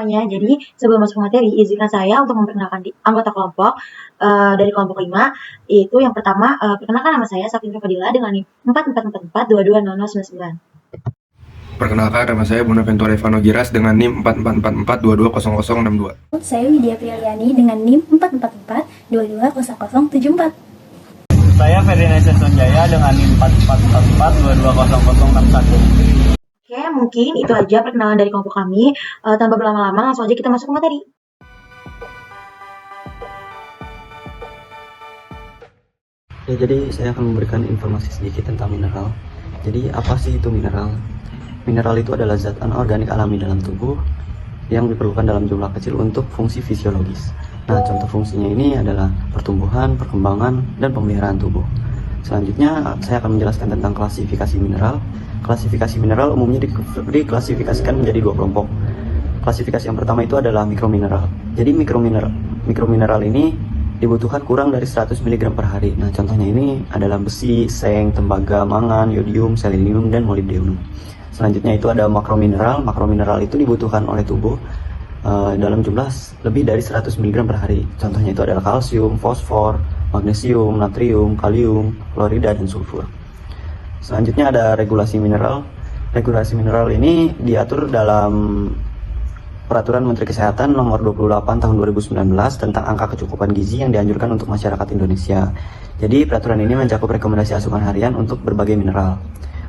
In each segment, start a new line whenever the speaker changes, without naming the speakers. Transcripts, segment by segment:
semuanya. Jadi sebelum masuk materi, izinkan saya untuk memperkenalkan anggota kelompok dari kelompok 5. Itu yang pertama, perkenalkan nama saya Safindra Fadila dengan NIM 4444220099.
Perkenalkan, nama saya Bonaventura Evano Giras dengan NIM 4444220062.
Saya Widya Priyaliani dengan NIM 444220074.
Saya Ferdinand Sonjaya dengan NIM 4444220061.
Oke, mungkin itu aja perkenalan dari kelompok kami. Tanpa berlama-lama, langsung aja kita masuk ke materi.
Ya, jadi saya akan memberikan informasi sedikit tentang mineral. Jadi apa sih itu mineral? Mineral itu adalah zat anorganik alami dalam tubuh yang diperlukan dalam jumlah kecil untuk fungsi fisiologis. Nah, contoh fungsinya ini adalah pertumbuhan, perkembangan, dan pemeliharaan tubuh. Selanjutnya, saya akan menjelaskan tentang klasifikasi mineral. Klasifikasi mineral umumnya diklasifikasikan menjadi 2 kelompok. Klasifikasi yang pertama itu adalah mikromineral. Jadi mikromineral ini dibutuhkan kurang dari 100 mg per hari. Nah, contohnya ini adalah besi, seng, tembaga, mangan, yodium, selenium, dan molybdenum. Selanjutnya itu ada makromineral. Makromineral itu dibutuhkan oleh tubuh dalam jumlah lebih dari 100 mg per hari. Contohnya itu adalah kalsium, fosfor, magnesium, natrium, kalium, klorida, dan sulfur. Selanjutnya ada regulasi mineral. Regulasi mineral ini diatur dalam Peraturan Menteri Kesehatan Nomor 28 Tahun 2019 tentang angka kecukupan gizi yang dianjurkan untuk masyarakat Indonesia. Jadi peraturan ini mencakup rekomendasi asupan harian untuk berbagai mineral.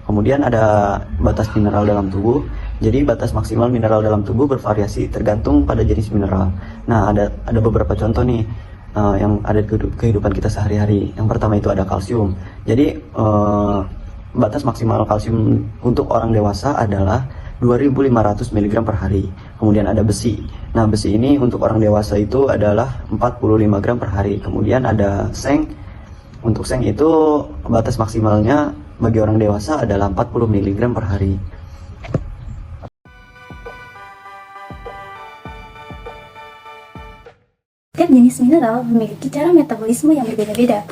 Kemudian ada batas mineral dalam tubuh. Jadi batas maksimal mineral dalam tubuh bervariasi tergantung pada jenis mineral. Nah, ada beberapa contoh nih yang ada di kehidupan kita sehari-hari. Yang pertama itu ada kalsium. Jadi batas maksimal kalsium untuk orang dewasa adalah 2.500 mg per hari. Kemudian ada besi. Nah, besi ini untuk orang dewasa itu adalah 45 gram per hari. Kemudian ada seng. Untuk seng itu batas maksimalnya bagi orang dewasa adalah 40 mg per hari.
Setiap jenis mineral memiliki cara metabolisme yang berbeda-beda.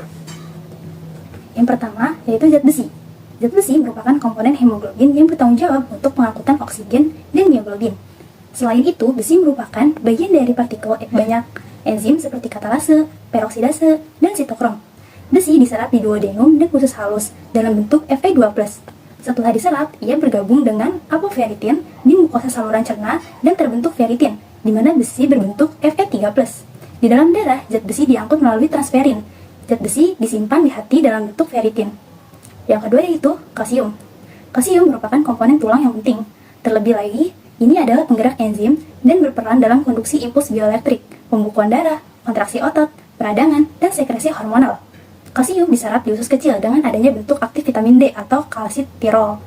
Yang pertama yaitu zat besi. Zat besi merupakan komponen hemoglobin yang bertanggung jawab untuk pengangkutan oksigen dan mioglobin. Selain itu, besi merupakan bagian dari partikel banyak enzim seperti katalase, peroksidase, dan sitokrom. Besi diserap di duodenum dan usus halus dalam bentuk Fe2+. Setelah diserap, ia bergabung dengan apoferitin di mukosa saluran cerna dan terbentuk feritin, di mana besi berbentuk Fe3+. Di dalam darah, zat besi diangkut melalui transferin. Zat besi disimpan di hati dalam bentuk feritin. Yang kedua yaitu kalsium. Kalsium merupakan komponen tulang yang penting. Terlebih lagi, ini adalah penggerak enzim dan berperan dalam konduksi impuls bioelektrik, pembukuan darah, kontraksi otot, peradangan, dan sekresi hormonal. Kalsium diserap di usus kecil dengan adanya bentuk aktif vitamin D atau kalsitirol.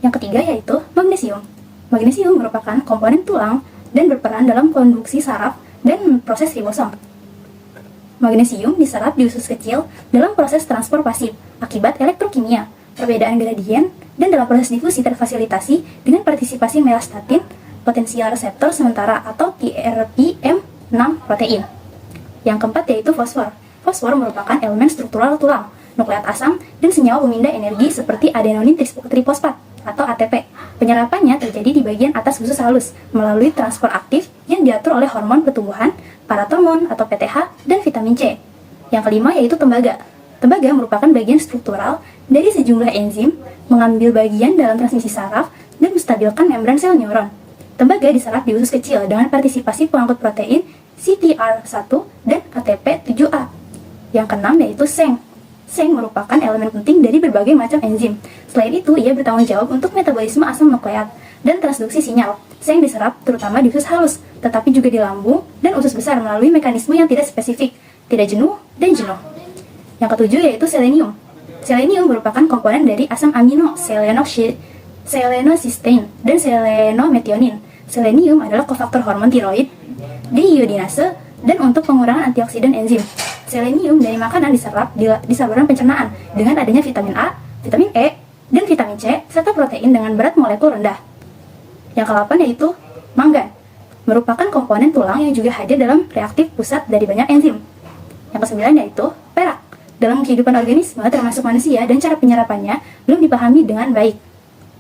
Yang ketiga yaitu magnesium. Magnesium merupakan komponen tulang dan berperan dalam konduksi saraf dan proses ribosom. Magnesium diserap di usus kecil dalam proses transport pasif akibat elektrokimia, perbedaan gradien, dan dalam proses difusi terfasilitasi dengan partisipasi melastatin, potensial reseptor sementara atau TRPM6 protein. Yang keempat yaitu fosfor. Fosfor merupakan elemen struktural tulang, nukleat asam, dan senyawa pemindah energi seperti adenonin trifosfat atau ATP. Penyerapannya terjadi di bagian atas usus halus melalui transport aktif yang diatur oleh hormon pertumbuhan, paratormon atau PTH, dan vitamin C. Yang kelima yaitu tembaga. Tembaga merupakan bagian struktural dari sejumlah enzim, mengambil bagian dalam transmisi saraf, dan menstabilkan membran sel neuron. Tembaga diserap di usus kecil dengan partisipasi pengangkut protein CTR1 dan ATP7A. Yang keenam yaitu seng. Seng merupakan elemen penting dari berbagai macam enzim. Selain itu, ia bertanggung jawab untuk metabolisme asam nukleat dan transduksi sinyal. Seng diserap terutama di usus halus, tetapi juga di lambung dan usus besar melalui mekanisme yang tidak spesifik, tidak jenuh, dan jenuh. Yang ketujuh yaitu selenium. Selenium merupakan komponen dari asam amino selenocysteine dan selenometionin. Selenium adalah kofaktor hormon tiroid, deiodinase, dan untuk pengurangan antioksidan enzim. Selenium dari makanan diserap di saluran pencernaan dengan adanya vitamin A, vitamin E, dan vitamin C, serta protein dengan berat molekul rendah. Yang ke-8 yaitu manggan, merupakan komponen tulang yang juga hadir dalam reaktif pusat dari banyak enzim. Yang ke-9 yaitu perak. Dalam kehidupan organisme termasuk manusia dan cara penyerapannya belum dipahami dengan baik.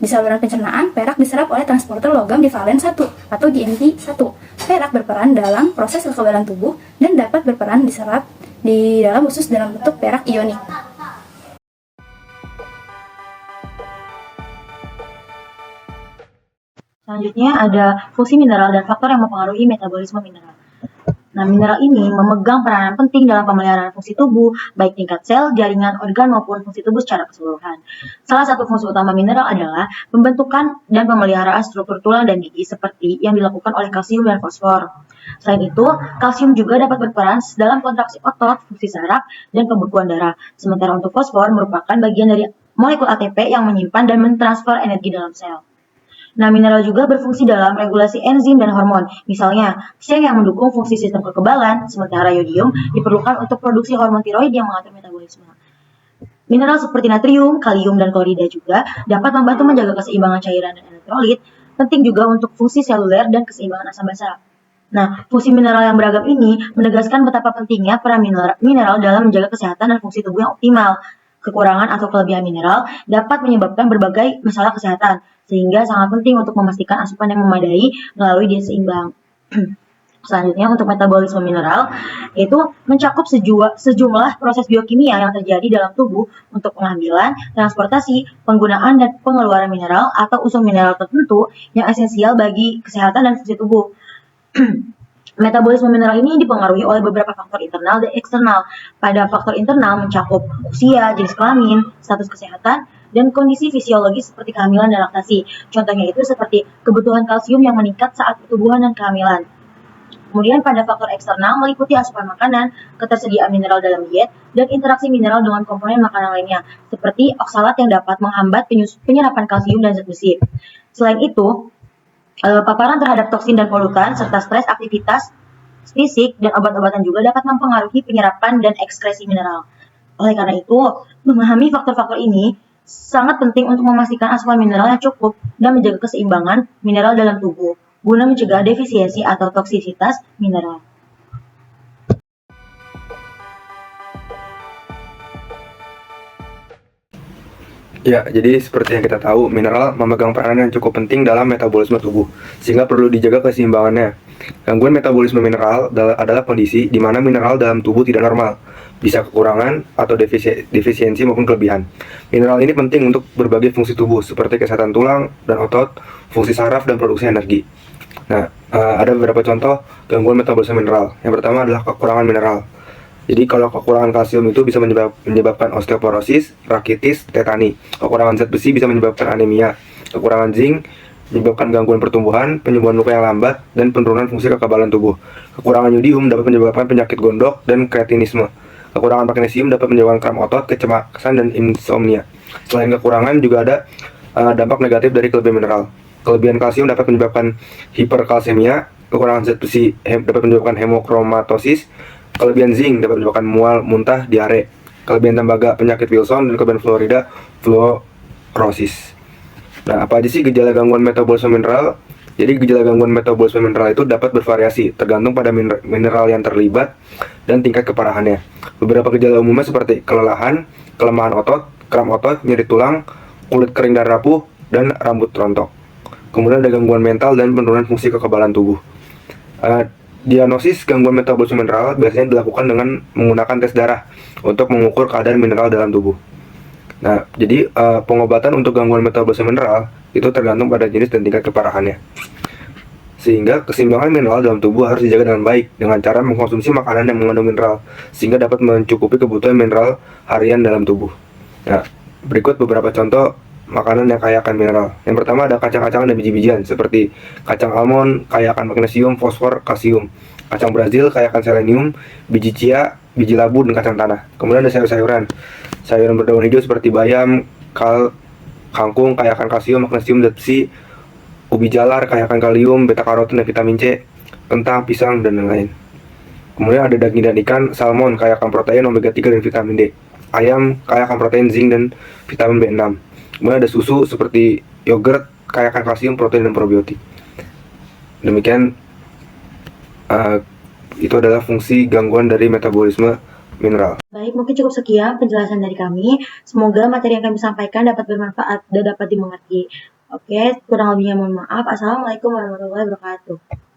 Di saluran pencernaan, perak diserap oleh transporter logam di valen 1 atau GMT1. Perak berperan dalam proses kekebalan tubuh dan dapat berperan diserap di dalam usus dalam bentuk perak ionik.
Selanjutnya ada fungsi mineral dan faktor yang mempengaruhi metabolisme mineral. Nah, mineral ini memegang peranan penting dalam pemeliharaan fungsi tubuh, baik tingkat sel, jaringan, organ, maupun fungsi tubuh secara keseluruhan. Salah satu fungsi utama mineral adalah pembentukan dan pemeliharaan struktur tulang dan gigi seperti yang dilakukan oleh kalsium dan fosfor. Selain itu, kalsium juga dapat berperan dalam kontraksi otot, fungsi saraf, dan pembekuan darah. Sementara untuk fosfor merupakan bagian dari molekul ATP yang menyimpan dan mentransfer energi dalam sel. Nah, mineral juga berfungsi dalam regulasi enzim dan hormon. Misalnya, sel yang mendukung fungsi sistem kekebalan, sementara yodium diperlukan untuk produksi hormon tiroid yang mengatur metabolisme. Mineral seperti natrium, kalium, dan klorida juga dapat membantu menjaga keseimbangan cairan dan elektrolit, penting juga untuk fungsi seluler dan keseimbangan asam basa. Nah, fungsi mineral yang beragam ini menegaskan betapa pentingnya peran mineral dalam menjaga kesehatan dan fungsi tubuh yang optimal. Kekurangan atau kelebihan mineral dapat menyebabkan berbagai masalah kesehatan, sehingga sangat penting untuk memastikan asupan yang memadai melalui diet seimbang. Selanjutnya untuk metabolisme mineral, yaitu mencakup sejumlah proses biokimia yang terjadi dalam tubuh untuk pengambilan, transportasi, penggunaan, dan pengeluaran mineral atau unsur mineral tertentu yang esensial bagi kesehatan dan fungsi tubuh. Metabolisme mineral ini dipengaruhi oleh beberapa faktor internal dan eksternal. Pada faktor internal mencakup usia, jenis kelamin, status kesehatan, dan kondisi fisiologis seperti kehamilan dan laktasi. Contohnya itu seperti kebutuhan kalsium yang meningkat saat pertumbuhan dan kehamilan. Kemudian pada faktor eksternal meliputi asupan makanan, ketersediaan mineral dalam diet, dan interaksi mineral dengan komponen makanan lainnya, seperti oksalat yang dapat menghambat penyerapan kalsium dan zat besi. Selain itu, paparan terhadap toksin dan polutan, serta stres, aktivitas fisik, dan obat-obatan juga dapat mempengaruhi penyerapan dan ekskresi mineral. Oleh karena itu, memahami faktor-faktor ini sangat penting untuk memastikan asupan mineral yang cukup dan menjaga keseimbangan mineral dalam tubuh, guna mencegah defisiensi atau toksisitas mineral.
Ya, jadi seperti yang kita tahu, mineral memegang peranan yang cukup penting dalam metabolisme tubuh, sehingga perlu dijaga keseimbangannya. Gangguan metabolisme mineral adalah kondisi di mana mineral dalam tubuh tidak normal, bisa kekurangan atau defisiensi maupun kelebihan. Mineral ini penting untuk berbagai fungsi tubuh, seperti kesehatan tulang dan otot, fungsi saraf, dan produksi energi. Nah, ada beberapa contoh gangguan metabolisme mineral. Yang pertama adalah kekurangan mineral. Jadi kalau kekurangan kalsium itu bisa menyebabkan osteoporosis, rakitis, tetani. Kekurangan zat besi bisa menyebabkan anemia. Kekurangan zinc menyebabkan gangguan pertumbuhan, penyembuhan luka yang lambat, dan penurunan fungsi kekebalan tubuh. Kekurangan yodium dapat menyebabkan penyakit gondok dan kretinisme. Kekurangan magnesium dapat menyebabkan kram otot, kecemasan, dan insomnia. Selain kekurangan juga ada dampak negatif dari kelebihan mineral. Kelebihan kalsium dapat menyebabkan hiperkalsemia. Kekurangan zat besi dapat menyebabkan hemokromatosis. Kelebihan zinc dapat menyebabkan mual, muntah, diare. Kelebihan tembaga penyakit Wilson, dan kelebihan fluorida fluorosis. Nah, apa aja sih gejala gangguan metabolisme mineral? Jadi gejala gangguan metabolisme mineral itu dapat bervariasi tergantung pada mineral yang terlibat dan tingkat keparahannya. Beberapa gejala umumnya seperti kelelahan, kelemahan otot, kram otot, nyeri tulang, kulit kering dan rapuh, dan rambut rontok. Kemudian ada gangguan mental dan penurunan fungsi kekebalan tubuh. Diagnosis gangguan metabolisme mineral biasanya dilakukan dengan menggunakan tes darah untuk mengukur kadar mineral dalam tubuh. Nah, jadi pengobatan untuk gangguan metabolisme mineral itu tergantung pada jenis dan tingkat keparahannya. Sehingga keseimbangan mineral dalam tubuh harus dijaga dengan baik dengan cara mengkonsumsi makanan yang mengandung mineral sehingga dapat mencukupi kebutuhan mineral harian dalam tubuh. Nah, berikut beberapa contoh makanan yang kaya akan mineral. Yang pertama ada kacang-kacangan dan biji-bijian seperti kacang almond kaya akan magnesium, fosfor, kalsium. Kacang Brazil kaya akan selenium, biji chia, biji labu, dan kacang tanah. Kemudian ada sayur-sayuran. Sayuran berdaun hijau seperti bayam, kangkung kaya akan kalsium, magnesium, zat besi. Ubi jalar kaya akan kalium, beta karotin, dan vitamin C. Kentang, pisang, dan lain-lain. Kemudian ada daging dan ikan, salmon kaya akan protein, omega 3, dan vitamin D. Ayam kaya akan protein, zinc, dan vitamin B6. Kemudian ada susu seperti yogurt kaya akan kalsium, protein, dan probiotik. Demikian itu adalah fungsi gangguan dari metabolisme mineral.
Baik, mungkin cukup sekian penjelasan dari kami. Semoga materi yang kami sampaikan dapat bermanfaat dan dapat dimengerti. Oke, kurang lebihnya mohon maaf. Assalamualaikum warahmatullahi wabarakatuh.